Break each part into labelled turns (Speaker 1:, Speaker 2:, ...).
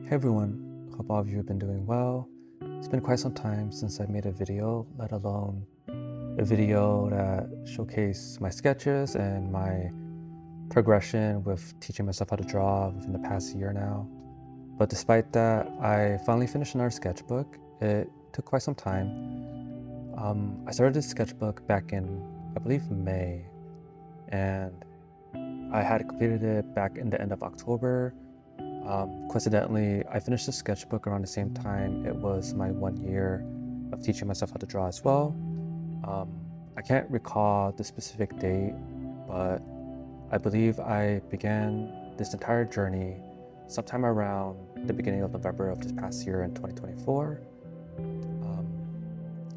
Speaker 1: Hey everyone, hope all of you have been doing well. It's been quite some time since I made a video, let alone a video that showcased my sketches and my progression with teaching myself how to draw within the past year now. But despite that, I finally finished another sketchbook. It took quite some time. I started this sketchbook back in, I believe, May, and I had completed it back in the end of October. Coincidentally, I finished the sketchbook around the same time it was my 1 year of teaching myself how to draw as well. I can't recall the specific date, but I believe I began this entire journey sometime around the beginning of November of this past year in 2024.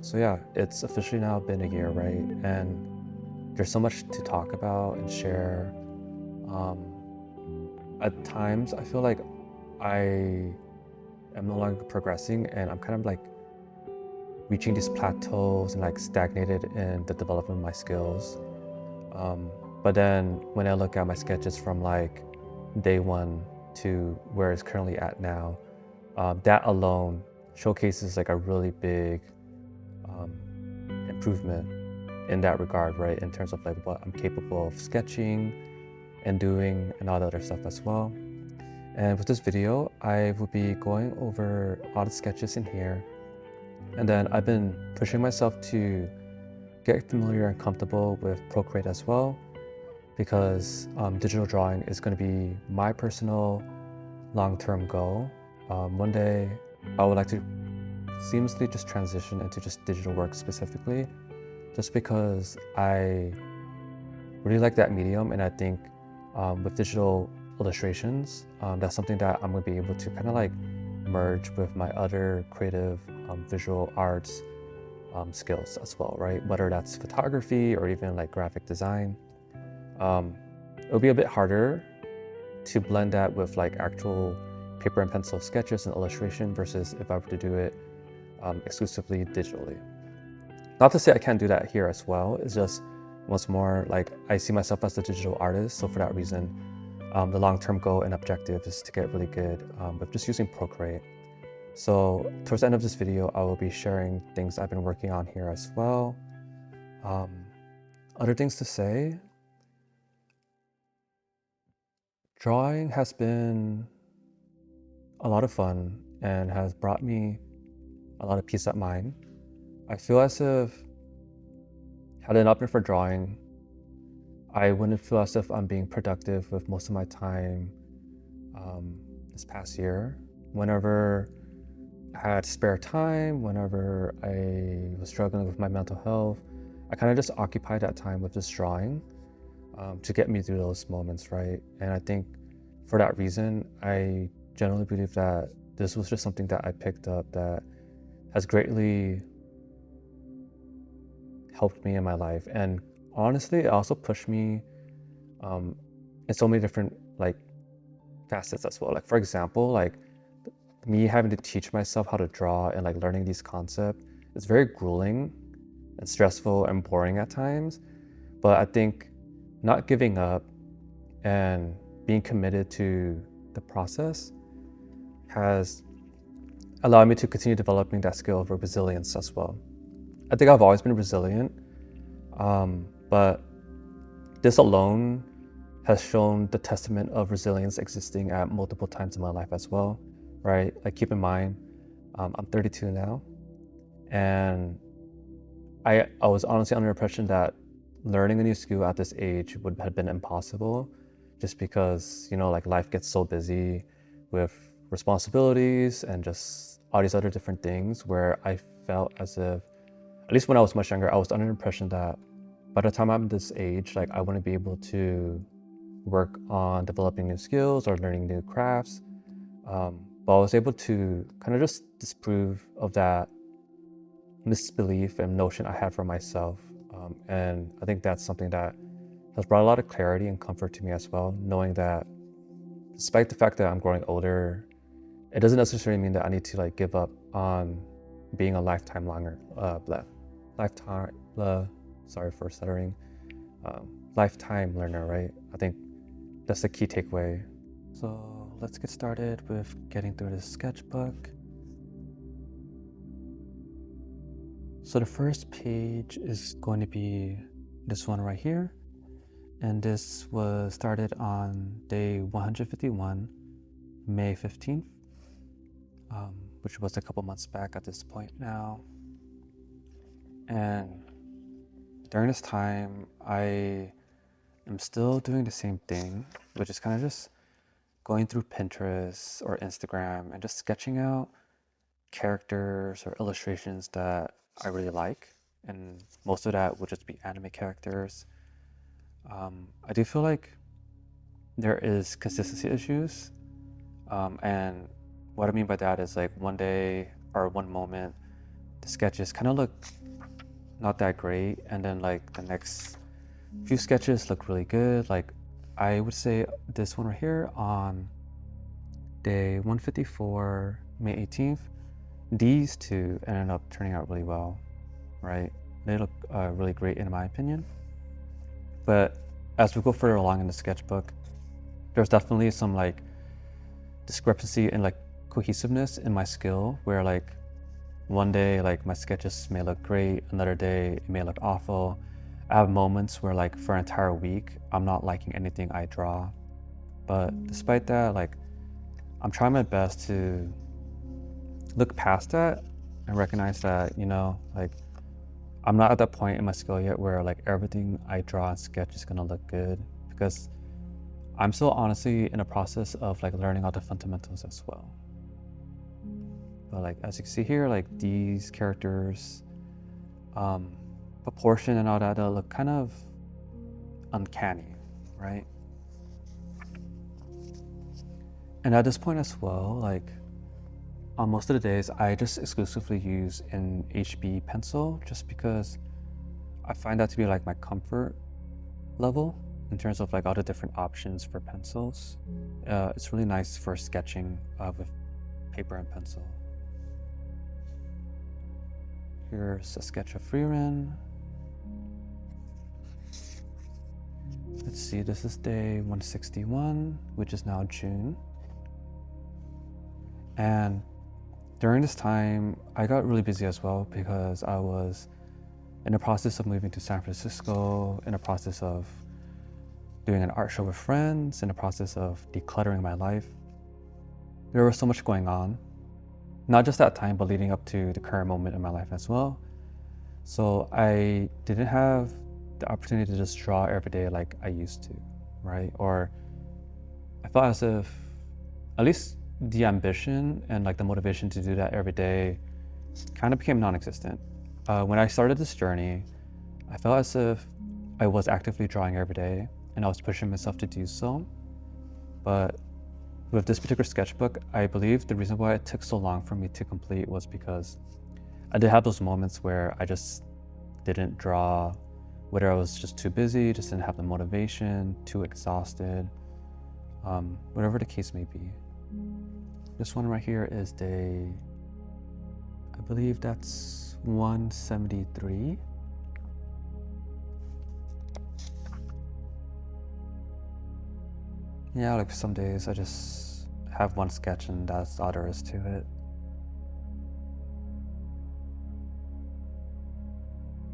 Speaker 1: So yeah, it's officially now been a year, right? And there's so much to talk about and share. At times, I feel like I am no longer progressing and I'm kind of like reaching these plateaus and like stagnated in the development of my skills. But then when I look at my sketches from like day one to where it's currently at now, that alone showcases like a really big improvement in that regard, right? In terms of like what I'm capable of sketching and doing and all the other stuff as well. And with this video, I will be going over all the sketches in here. And then I've been pushing myself to get familiar and comfortable with Procreate as well, because digital drawing is going to be my personal long-term goal. One day, I would like to seamlessly just transition into just digital work specifically, just because I really like that medium, and I think with digital illustrations, that's something that I'm going to be able to kind of like merge with my other creative visual arts skills as well, right? Whether that's photography or even like graphic design. It'll be a bit harder to blend that with like actual paper and pencil sketches and illustration versus if I were to do it exclusively digitally. Not to say I can't do that here as well. It's just once more like I see myself as a digital artist, so for that reason, the long-term goal and objective is to get really good with just using Procreate. So towards the end of this video, I will be sharing things I've been working on here as well. Other things to say, drawing has been a lot of fun and has brought me a lot of peace of mind. I feel as if had it not been for drawing, I wouldn't feel as if I'm being productive with most of my time this past year. Whenever I had spare time, whenever I was struggling with my mental health, I kind of just occupied that time with just drawing to get me through those moments, right? And I think for that reason, I generally believe that this was just something that I picked up that has greatly helped me in my life. And honestly, it also pushed me in so many different like facets as well. Like for example, like me having to teach myself how to draw and like learning these concepts is very grueling and stressful and boring at times. But I think not giving up and being committed to the process has allowed me to continue developing that skill of resilience as well. I think I've always been resilient, but this alone has shown the testament of resilience existing at multiple times in my life as well, right? Like keep in mind, I'm 32 now, and I was honestly under the impression that learning a new skill at this age would have been impossible, just because, you know, like life gets so busy with responsibilities and just all these other different things, where I felt as if, at least when I was much younger, I was under the impression that by the time I'm this age, like I wouldn't be able to work on developing new skills or learning new crafts. But I was able to kind of just disprove of that misbelief and notion I had for myself. And I think that's something that has brought a lot of clarity and comfort to me as well, knowing that despite the fact that I'm growing older, it doesn't necessarily mean that I need to like give up on being a lifetime lifetime learner, right? I think that's the key takeaway. So let's get started with getting through this sketchbook. So the first page is going to be this one right here. And this was started on day 151, May 15th, which was a couple months back at this point now. And during this time, I am still doing the same thing, which is kind of just going through Pinterest or Instagram and just sketching out characters or illustrations that I really like. And most of that would just be anime characters. I do feel like there is consistency issues. And what I mean by that is like one day or one moment, the sketches kind of look not that great. And then like the next few sketches look really good. Like I would say this one right here on day 154, May 18th, these two ended up turning out really well, right? They look really great in my opinion. But as we go further along in the sketchbook, there's definitely some like discrepancy in like cohesiveness in my skill, where like one day like my sketches may look great, another day it may look awful. I have moments where like for an entire week I'm not liking anything I draw, but despite that, like I'm trying my best to look past that and recognize that, you know, like I'm not at that point in my skill yet where like everything I draw and sketch is gonna look good, because I'm still honestly in a process of like learning all the fundamentals as well. But like as you can see here, like these characters, proportion and all that, they'll look kind of uncanny, right? And at this point as well, like on most of the days, I just exclusively use an HB pencil just because I find that to be like my comfort level in terms of like all the different options for pencils. It's really nice for sketching with paper and pencil. Here's a sketch of relearn. Let's see, this is day 161, which is now June. And during this time, I got really busy as well because I was in the process of moving to San Francisco, in the process of doing an art show with friends, in the process of decluttering my life. There was so much going on, not just that time, but leading up to the current moment in my life as well. So I didn't have the opportunity to just draw every day like I used to, right? Or I felt as if at least the ambition and like the motivation to do that every day kind of became non-existent. When I started this journey, I felt as if I was actively drawing every day and I was pushing myself to do so. But with this particular sketchbook, I believe the reason why it took so long for me to complete was because I did have those moments where I just didn't draw, whether I was just too busy, just didn't have the motivation, too exhausted, whatever the case may be. This one right here is day, I believe that's 173. Yeah, like some days I just have one sketch and that's all there is to it.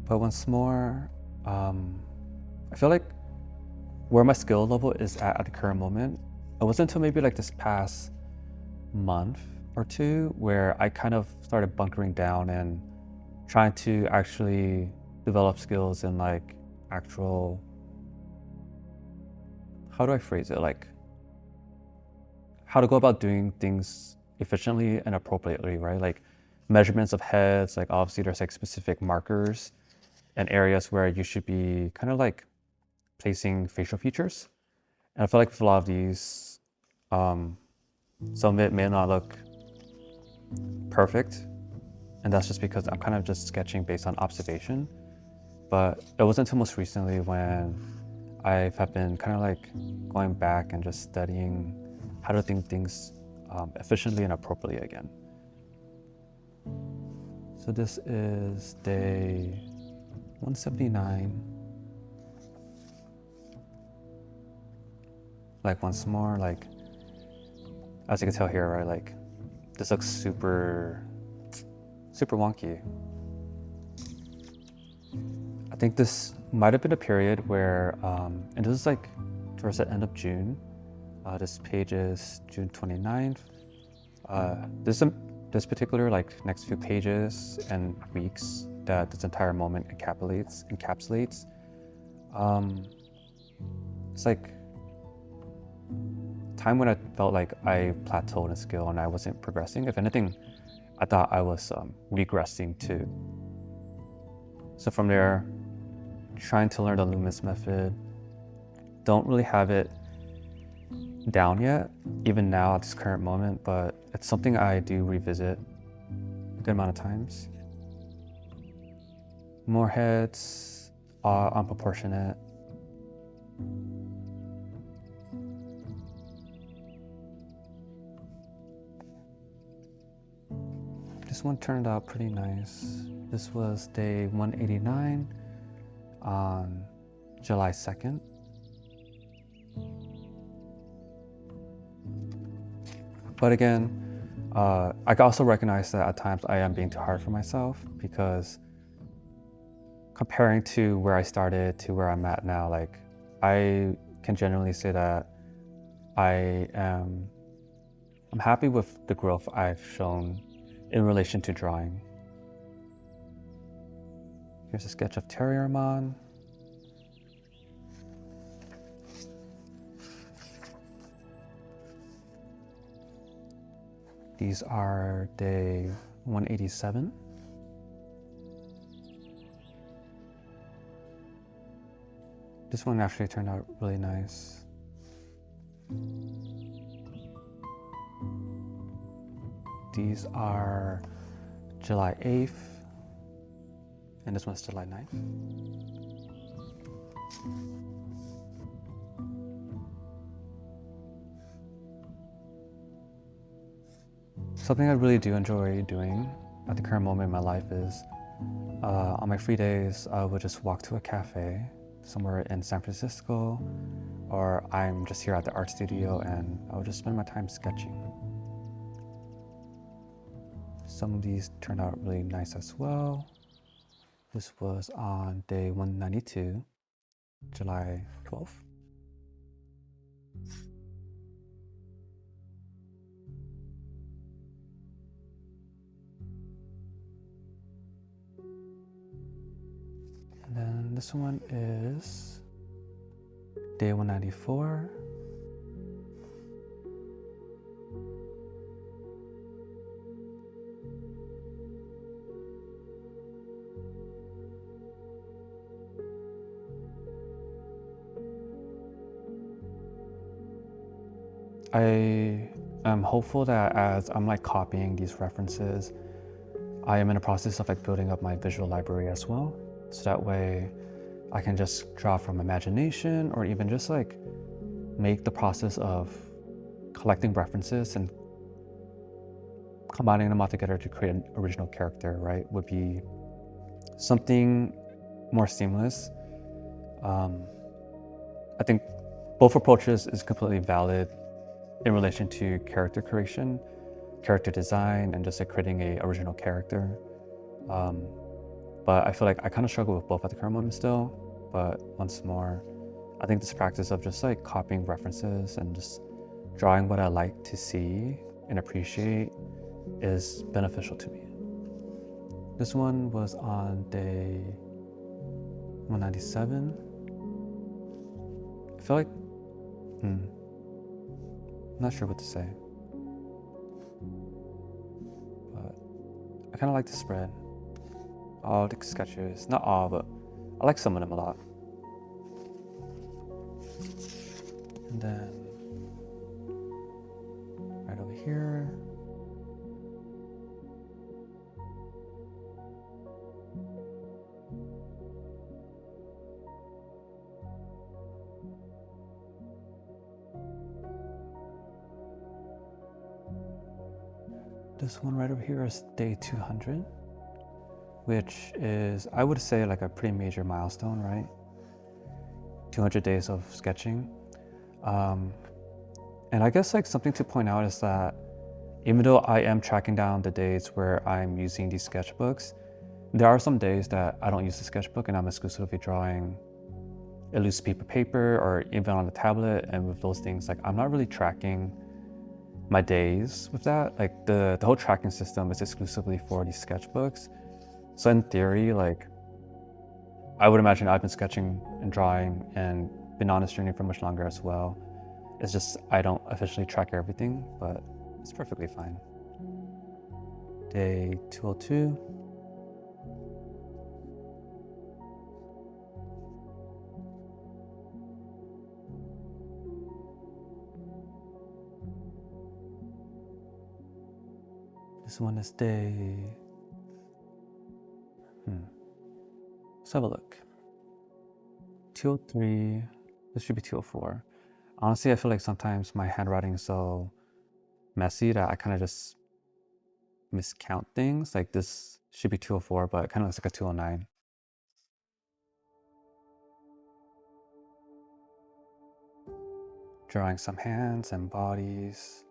Speaker 1: But once more, I feel like where my skill level is at the current moment, it wasn't until maybe like this past month or two where I kind of started bunkering down and trying to actually develop skills in like actual, how do I phrase it? Like how to go about doing things efficiently and appropriately, right? Like measurements of heads, like obviously there's like specific markers and areas where you should be kind of like placing facial features. And I feel like with a lot of these, some of it may not look perfect. And that's just because I'm kind of just sketching based on observation. But it wasn't until most recently when I have been kind of like going back and just studying how to do things efficiently and appropriately again. So this is day 179. Like once more, like as you can tell here, right, like this looks super wonky. I think this might have been a period where, and this is like towards the end of June. This page is June 29th. This particular like next few pages and weeks that this entire moment encapsulates. It's like time when I felt like I plateaued in skill and I wasn't progressing. If anything, I thought I was regressing too. So from there, trying to learn the Loomis method. Don't really have it down yet, even now at this current moment, but it's something I do revisit a good amount of times. More heads, unproportionate. This one turned out pretty nice. This was day 189 on July 2nd. But again, I also recognize that at times I am being too hard for myself, because comparing to where I started to where I'm at now, like I can generally say that I'm happy with the growth I've shown in relation to drawing. Here's a sketch of Terriermon. These are day 187. This one actually turned out really nice. These are July 8th, and this one's July 9th. Something I really do enjoy doing at the current moment in my life is on my free days, I would just walk to a cafe somewhere in San Francisco, or I'm just here at the art studio and I would just spend my time sketching. Some of these turned out really nice as well. This was on day 192, July 12th. And then this one is day 194. I am hopeful that as I'm like copying these references, I am in the process of like building up my visual library as well. So that way I can just draw from imagination, or even just like make the process of collecting references and combining them all together to create an original character, right, would be something more seamless. I think both approaches is completely valid in relation to character creation, character design, and just like creating a original character. But I feel like I kind of struggle with both at the current moment still. But once more, I think this practice of just like copying references and just drawing what I like to see and appreciate is beneficial to me. This one was on day 197. I feel like, I'm not sure what to say, but I kind of like the spread. All the sketches, not all, but I like some of them a lot. And then right over here, this one right over here is day 200, which is, I would say, like a pretty major milestone, right? 200 days of sketching. And I guess like something to point out is that even though I am tracking down the days where I'm using these sketchbooks, there are some days that I don't use the sketchbook and I'm exclusively drawing a loose piece of paper or even on a tablet. And with those things, like I'm not really tracking my days with that. Like the whole tracking system is exclusively for these sketchbooks. So in theory, like I would imagine I've been sketching and drawing and been on this journey for much longer as well. It's just I don't officially track everything, but it's perfectly fine. Day 202. This one is day... Let's have a look. 203, this should be 204. Honestly, I feel like sometimes my handwriting is so messy that I kind of just miscount things. Like this should be 204, but it kind of looks like a 209. Drawing some hands and bodies.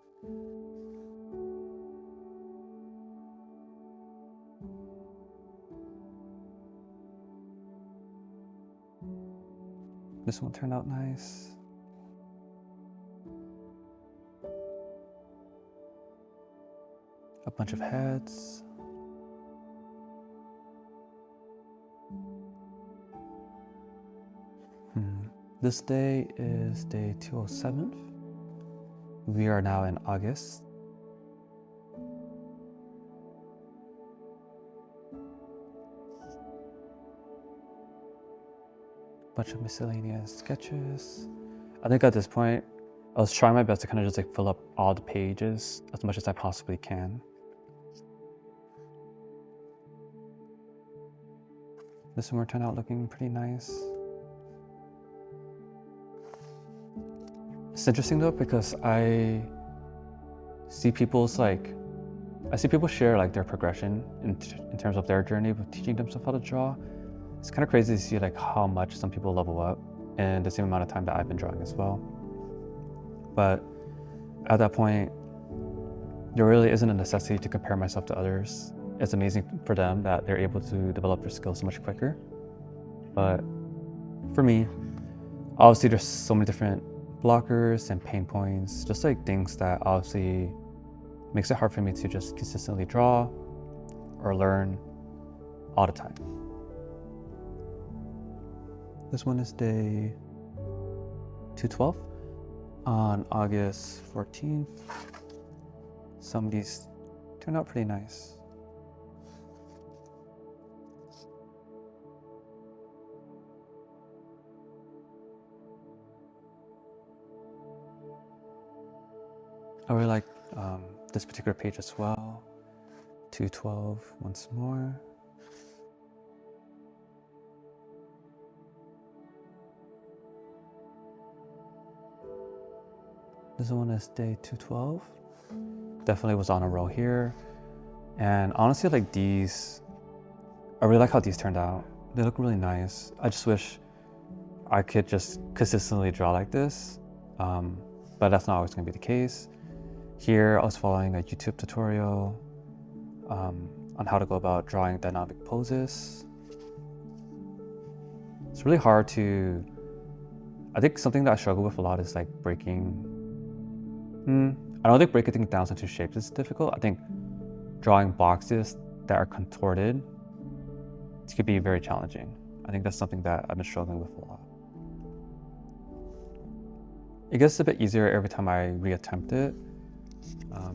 Speaker 1: This one turned out nice. A bunch of heads. This day is day 207. We are now in August. Bunch of miscellaneous sketches. I think at this point, I was trying my best to kind of just like fill up all the pages as much as I possibly can. This one turned out looking pretty nice. It's interesting though, because I see people share like their progression in terms of their journey with teaching themselves how to draw. It's kind of crazy to see like how much some people level up in the same amount of time that I've been drawing as well. But at that point, there really isn't a necessity to compare myself to others. It's amazing for them that they're able to develop their skills so much quicker. But for me, obviously there's so many different blockers and pain points, just like things that obviously makes it hard for me to just consistently draw or learn all the time. This one is day 212 on August 14th. Some of these turned out pretty nice. I really like this particular page as well. 212 once more. This one is day 212. Definitely was on a roll here. And honestly, like these, I really like how these turned out. They look really nice. I just wish I could just consistently draw like this, but that's not always gonna be the case. Here, I was following a YouTube tutorial on how to go about drawing dynamic poses. It's really hard to, I think something that I struggle with a lot is like breaking, I don't think breaking things down into shapes is difficult. I think drawing boxes that are contorted, it could be very challenging. I think that's something that I've been struggling with a lot. It gets a bit easier every time I reattempt it.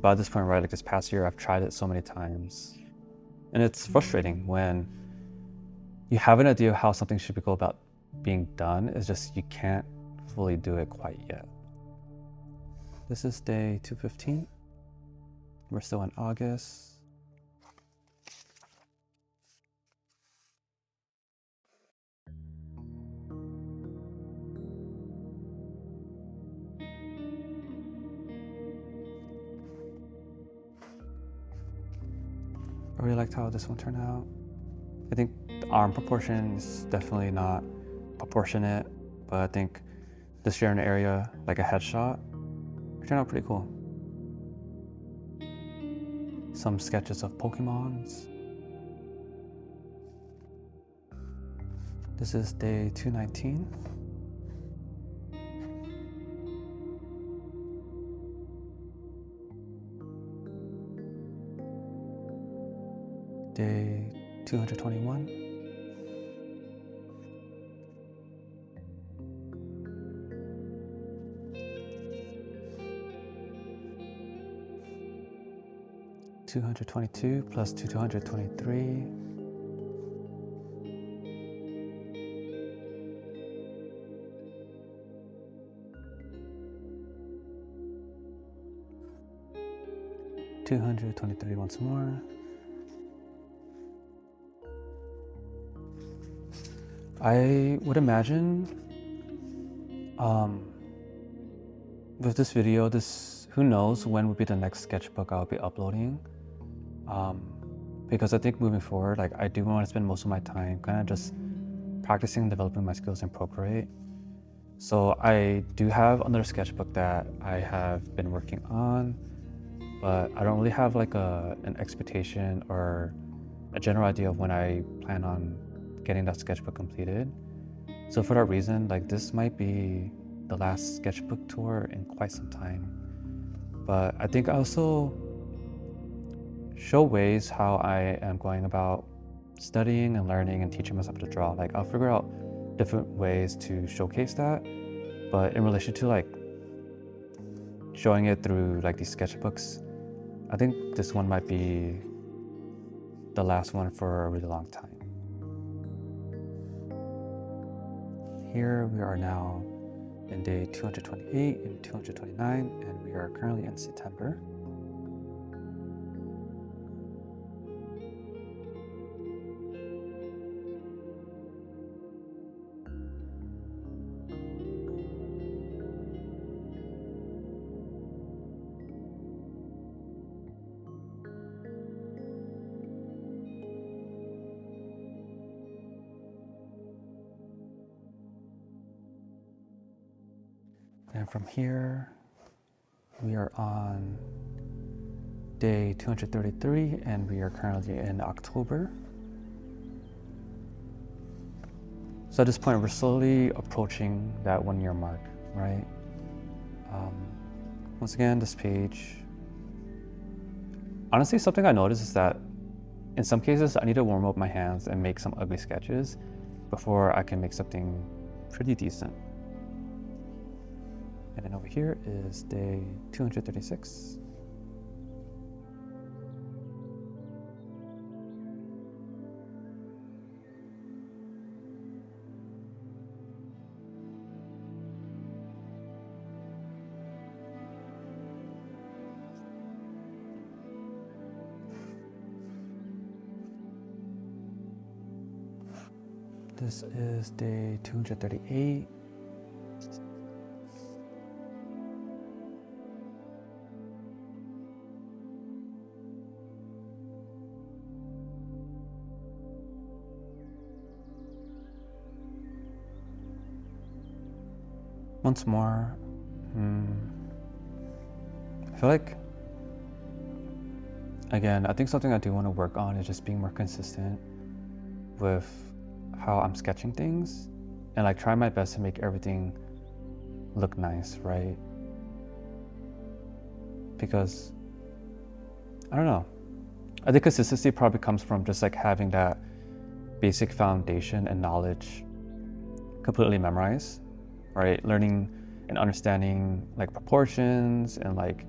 Speaker 1: But at this point, right, like this past year, I've tried it so many times. And it's frustrating when you have an idea of how something should go about being done. It's just you can't fully do it quite yet. This is day 215. We're still in August. I really liked how this one turned out. I think the arm proportion is definitely not proportionate, but I think this sharing area, like a headshot, It turned out pretty cool. Some sketches of Pokemons. This is day 219. Day 221. (222) plus 223. (223) once more. I would imagine with this video, who knows when would be the next sketchbook I'll be uploading. Because I think moving forward, like I do want to spend most of my time kind of just practicing and developing my skills in Procreate. So I do have another sketchbook that I have been working on, but I don't really have like an expectation or a general idea of when I plan on getting that sketchbook completed. So for that reason, like this might be the last sketchbook tour in quite some time. But I think I also show ways how I am going about studying and learning and teaching myself to draw. Like I'll figure out different ways to showcase that. But in relation to like showing it through like these sketchbooks, I think this one might be the last one for a really long time. Here we are now in day 228 and 229, and we are currently in September. And from here, we are on day 233, and we are currently in October. So at this point, we're slowly approaching that 1 year mark, right? Once again, this page. Honestly, something I noticed is that in some cases, I need to warm up my hands and make some ugly sketches before I can make something pretty decent. And then over here is day 236. This is day 238. Once more, I feel like, again, I think something I do want to work on is just being more consistent with how I'm sketching things and like try my best to make everything look nice, right? Because, I don't know, I think consistency probably comes from just like having that basic foundation and knowledge completely memorized, right? Learning and understanding like proportions and like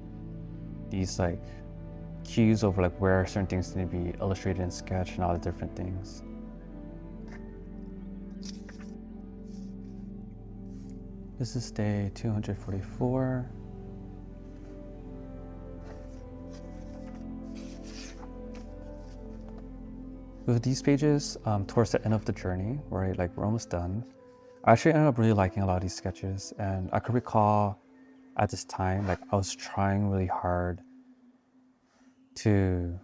Speaker 1: these like cues over like where certain things need to be illustrated in sketch and all the different things. This is day 244. With these pages, towards the end of the journey, right, like we're almost done, I actually ended up really liking a lot of these sketches. And I could recall at this time, like I was trying really hard to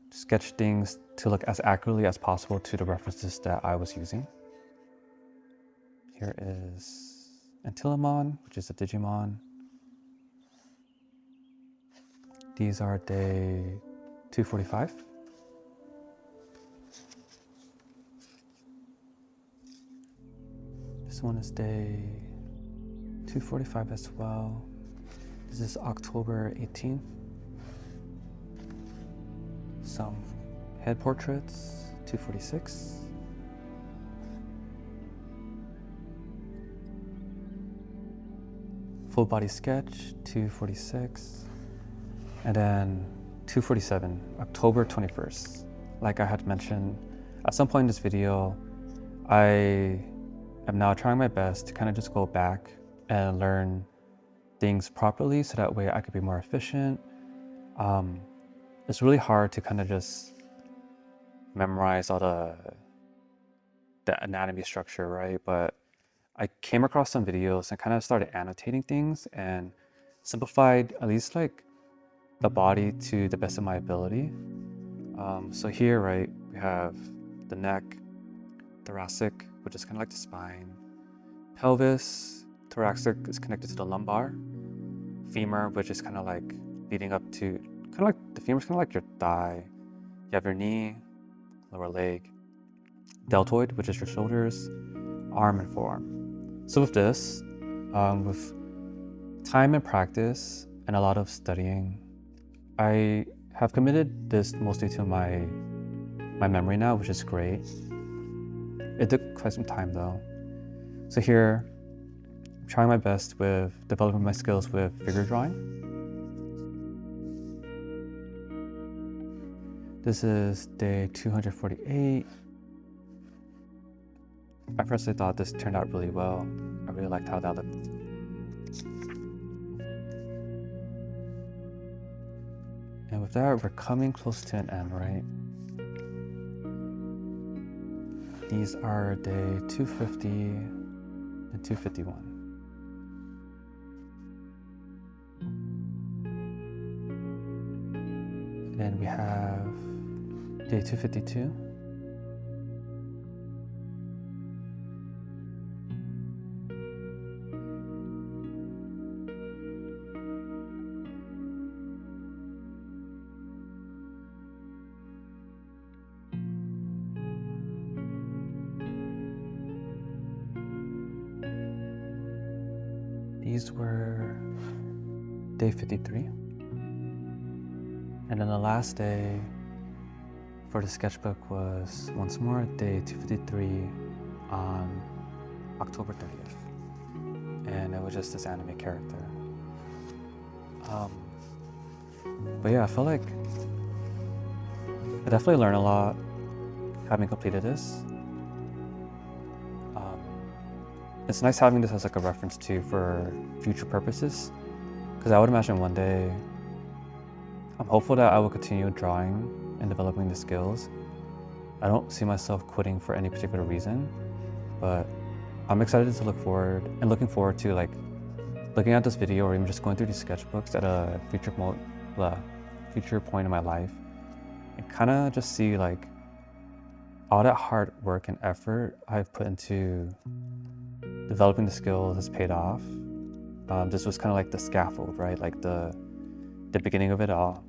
Speaker 1: sketch things to look as accurately as possible to the references that I was using. Here is Antilamon, which is a Digimon. These are day 245. This one is day 245 as well. This is October 18th. Some head portraits, 246. Full body sketch, 246. And then 247, October 21st. Like I had mentioned, at some point in this video, I am now trying my best to kind of just go back and learn things properly so that way I could be more efficient. It's really hard to kind of just memorize all the anatomy structure, right? But I came across some videos and kind of started annotating things and simplified at least like the body to the best of my ability. So here, right, we have the neck, thoracic, which is kind of like the spine, pelvis, thoracic is connected to the lumbar, femur, which is kind of like leading up to, kind of like the femur is kind of like your thigh. You have your knee, lower leg, deltoid, which is your shoulders, arm and forearm. So with this, with time and practice and a lot of studying, I have committed this mostly to my memory now, which is great. It took quite some time though. So here, I'm trying my best with developing my skills with figure drawing. This is day 248. At first I thought this turned out really well. I really liked how that looked. And with that, we're coming close to an end, right? These are day 250 and 251. And we have day 252. These were day 53. And then the last day for the sketchbook was once more day 253 on October 30th. And it was just this anime character. But yeah, I feel like I definitely learned a lot having completed this. It's nice having this as like a reference too for future purposes, because I would imagine one day I'm hopeful that I will continue drawing and developing the skills. I don't see myself quitting for any particular reason, but I'm excited to looking forward to like looking at this video or even just going through these sketchbooks at a future point in my life and kind of just see like all that hard work and effort I've put into developing the skills has paid off. This was kind of like the scaffold, right? Like the beginning of it all.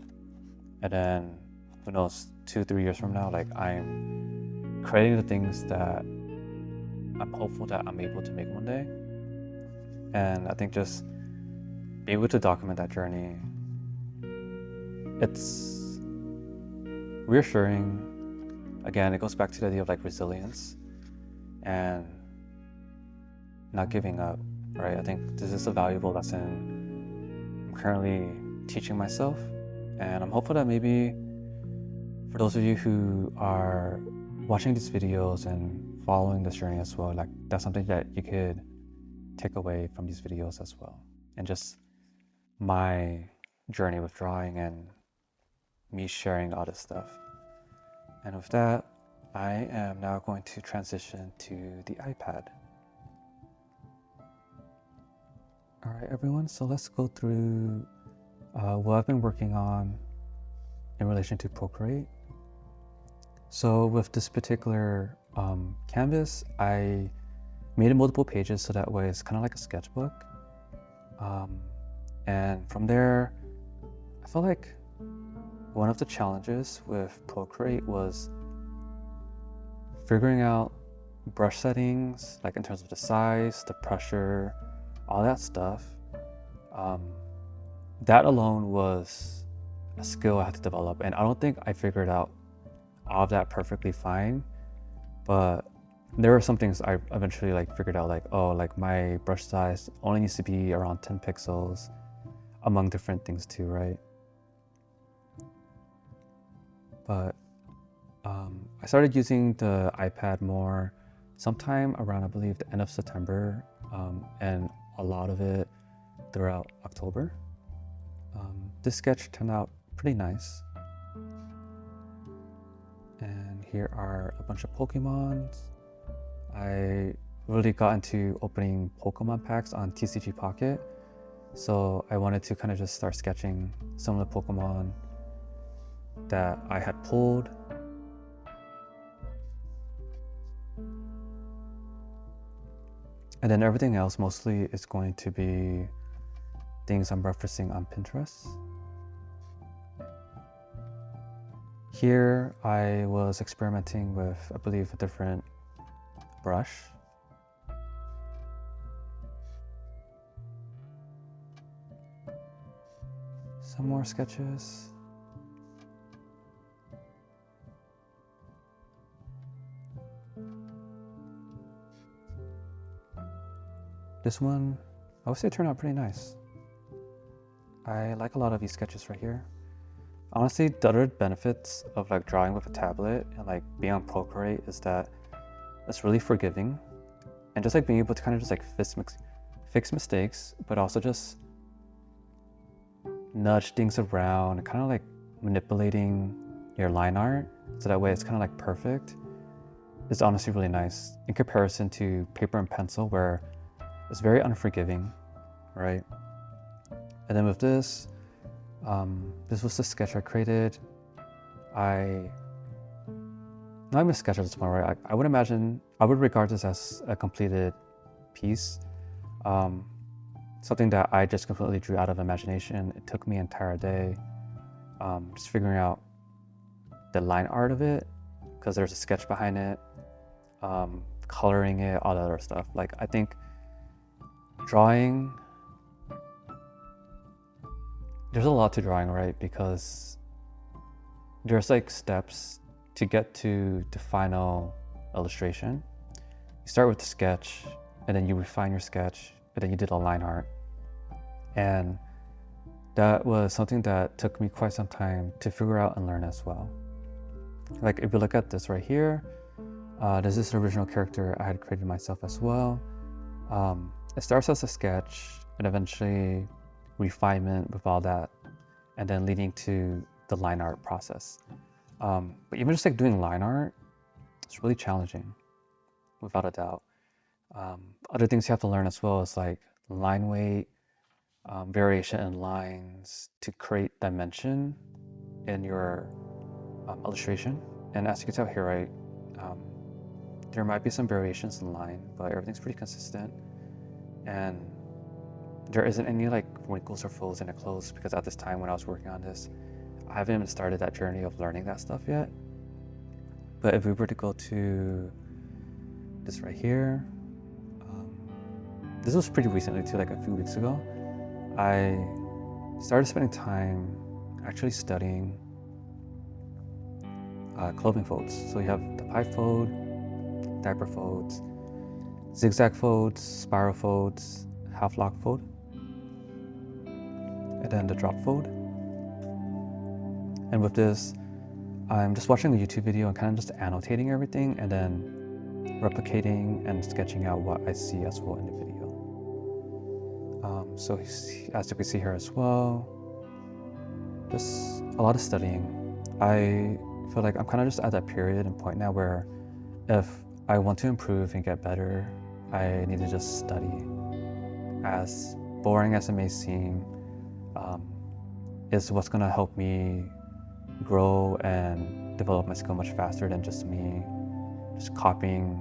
Speaker 1: And then, who knows, 2-3 years from now, like I'm creating the things that I'm hopeful that I'm able to make one day. And I think just being able to document that journey, it's reassuring. Again, it goes back to the idea of like resilience and not giving up, right? I think this is a valuable lesson I'm currently teaching myself, and I'm hopeful that maybe for those of you who are watching these videos and following this journey as well, like that's something that you could take away from these videos as well, and just my journey with drawing and me sharing all this stuff. And with that, I am now going to transition to the iPad. All right, everyone, so let's go through what I've been working on in relation to Procreate. So with this particular canvas, I made it multiple pages so that way it's kind of like a sketchbook. And from there, I felt like one of the challenges with Procreate was figuring out brush settings, like in terms of the size, the pressure, all that stuff. That alone was a skill I had to develop, and I don't think I figured out all of that perfectly fine, but there were some things I eventually like figured out, like, oh, like my brush size only needs to be around 10 pixels among different things too, right? But I started using the iPad more sometime around, I believe, the end of September, and a lot of it throughout October. This sketch turned out pretty nice. And here are a bunch of Pokemons. I really got into opening Pokemon packs on TCG Pocket, so I wanted to kind of just start sketching some of the Pokemon that I had pulled. And then everything else mostly is going to be things I'm referencing on Pinterest. Here I was experimenting with, I believe, a different brush. Some more sketches. This one, I would say, turned out pretty nice. I like a lot of these sketches right here. Honestly, the other benefits of like drawing with a tablet and like being on Procreate is that it's really forgiving, and just like being able to kind of just like fix mistakes, but also just nudge things around and kind of like manipulating your line art so that way it's kind of like perfect. It's honestly really nice in comparison to paper and pencil, where it's very unforgiving, right? And then with this, this was the sketch I created. Not even a sketch at this point, right? I would regard this as a completed piece. Something that I just completely drew out of imagination. It took me an entire day just figuring out the line art of it, because there's a sketch behind it, coloring it, all that other stuff. Like, I think drawing, there's a lot to drawing, right? Because there's like steps to get to the final illustration. You start with the sketch, and then you refine your sketch, and then you did a line art. And that was something that took me quite some time to figure out and learn as well. Like, if you look at this right here, there's this original character I had created myself as well. It starts as a sketch, and eventually refinement with all that, and then leading to the line art process. But even just like doing line art, it's really challenging, without a doubt. Other things you have to learn as well is like line weight, variation in lines to create dimension in your illustration. And as you can tell here, right, there might be some variations in line, but everything's pretty consistent. And there isn't any like wrinkles or folds in the clothes, because at this time when I was working on this, I haven't even started that journey of learning that stuff yet. But if we were to go to this right here, this was pretty recently too, like a few weeks ago. I started spending time actually studying clothing folds. So you have the pipe fold, diaper folds, zigzag folds, spiral folds, half lock fold, and then the drop fold. And with this, I'm just watching a YouTube video and kind of just annotating everything, and then replicating and sketching out what I see as well in the video. So as you can see here as well, just a lot of studying. I feel like I'm kind of just at that period and point now where if I want to improve and get better, I need to just study. As boring as it may seem, is what's going to help me grow and develop my skill much faster than just me just copying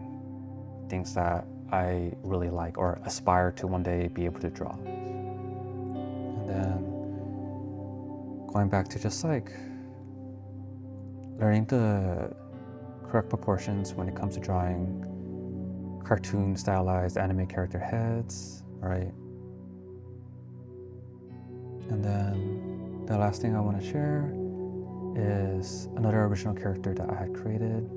Speaker 1: things that I really like or aspire to one day be able to draw. And then going back to just like learning the correct proportions when it comes to drawing cartoon stylized anime character heads, right? And then the last thing I want to share is another original character that I had created.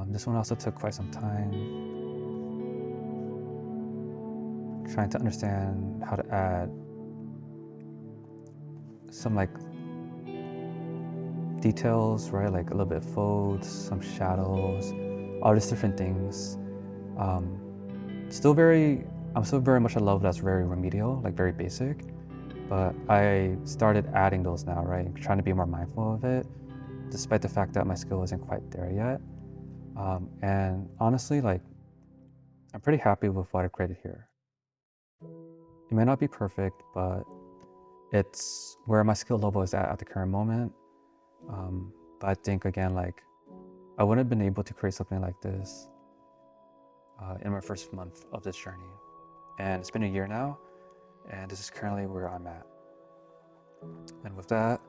Speaker 1: This one also took quite some time, trying to understand how to add some like details, right? Like a little bit of folds, some shadows, all these different things. I'm still very much in love. That's very remedial, like very basic. But I started adding those now, right? Trying to be more mindful of it, despite the fact that my skill isn't quite there yet. And honestly, like, I'm pretty happy with what I created here. It may not be perfect, but it's where my skill level is at the current moment. But I think, again, like, I wouldn't have been able to create something like this in my first month of this journey. And it's been a year now, and this is currently where I'm at. And with that,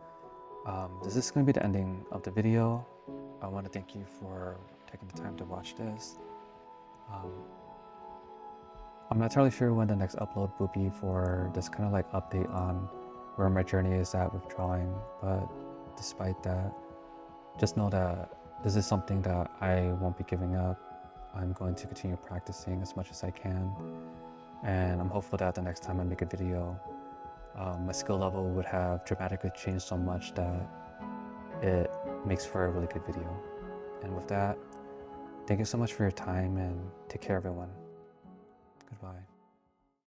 Speaker 1: this is going to be the ending of the video. I want to thank you for taking the time to watch this. I'm not entirely sure when the next upload will be for this kind of like update on where my journey is at with drawing, but despite that, just know that this is something that I won't be giving up. I'm going to continue practicing as much as I can, and I'm hopeful that the next time I make a video, my skill level would have dramatically changed so much that it makes for a really good video. And with that, thank you so much for your time, and take care, everyone. Goodbye.